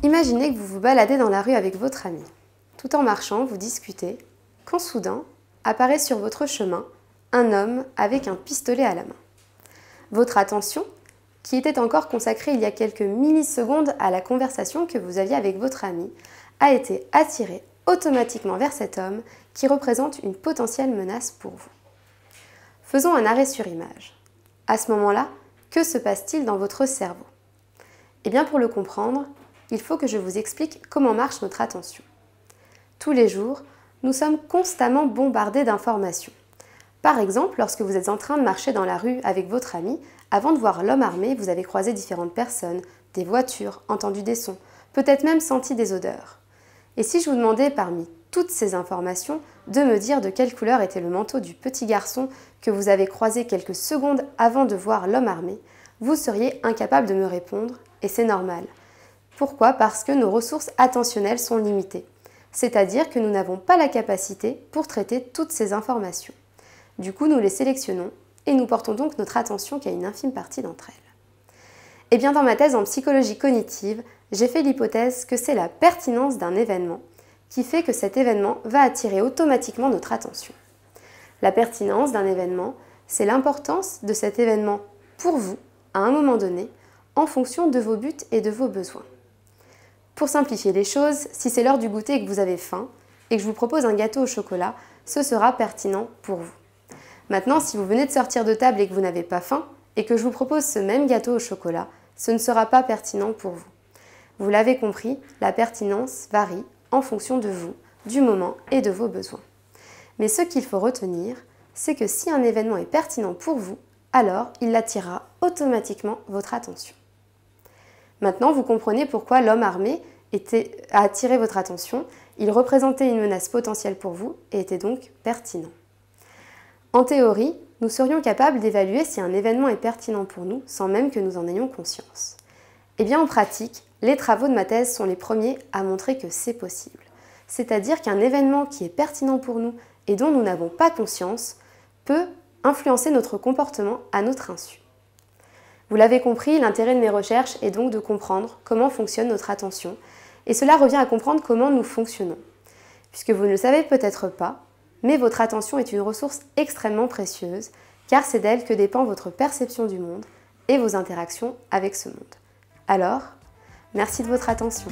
Imaginez que vous vous baladez dans la rue avec votre ami. Tout en marchant, vous discutez, quand soudain apparaît sur votre chemin un homme avec un pistolet à la main. Votre attention, qui était encore consacrée il y a quelques millisecondes à la conversation que vous aviez avec votre ami, a été attirée automatiquement vers cet homme qui représente une potentielle menace pour vous. Faisons un arrêt sur image. À ce moment-là, que se passe-t-il dans votre cerveau? Eh bien, pour le comprendre, il faut que je vous explique comment marche notre attention. Tous les jours, nous sommes constamment bombardés d'informations. Par exemple, lorsque vous êtes en train de marcher dans la rue avec votre ami, avant de voir l'homme armé, vous avez croisé différentes personnes, des voitures, entendu des sons, peut-être même senti des odeurs. Et si je vous demandais parmi toutes ces informations de me dire de quelle couleur était le manteau du petit garçon que vous avez croisé quelques secondes avant de voir l'homme armé, vous seriez incapable de me répondre, et c'est normal. Pourquoi? Parce que nos ressources attentionnelles sont limitées, c'est-à-dire que nous n'avons pas la capacité pour traiter toutes ces informations. Du coup, nous les sélectionnons et nous portons donc notre attention qu'à une infime partie d'entre elles. Et bien dans ma thèse en psychologie cognitive, j'ai fait l'hypothèse que c'est la pertinence d'un événement qui fait que cet événement va attirer automatiquement notre attention. La pertinence d'un événement, c'est l'importance de cet événement pour vous, à un moment donné, en fonction de vos buts et de vos besoins. Pour simplifier les choses, si c'est l'heure du goûter et que vous avez faim, et que je vous propose un gâteau au chocolat, ce sera pertinent pour vous. Maintenant, si vous venez de sortir de table et que vous n'avez pas faim, et que je vous propose ce même gâteau au chocolat, ce ne sera pas pertinent pour vous. Vous l'avez compris, la pertinence varie en fonction de vous, du moment et de vos besoins. Mais ce qu'il faut retenir, c'est que si un événement est pertinent pour vous, alors il attirera automatiquement votre attention. Maintenant, vous comprenez pourquoi l'homme armé a attiré votre attention, il représentait une menace potentielle pour vous et était donc pertinent. En théorie, nous serions capables d'évaluer si un événement est pertinent pour nous sans même que nous en ayons conscience. Eh bien en pratique, les travaux de ma thèse sont les premiers à montrer que c'est possible. C'est-à-dire qu'un événement qui est pertinent pour nous et dont nous n'avons pas conscience peut influencer notre comportement à notre insu. Vous l'avez compris, l'intérêt de mes recherches est donc de comprendre comment fonctionne notre attention et cela revient à comprendre comment nous fonctionnons. Puisque vous ne le savez peut-être pas, mais votre attention est une ressource extrêmement précieuse car c'est d'elle que dépend votre perception du monde et vos interactions avec ce monde. Alors, merci de votre attention.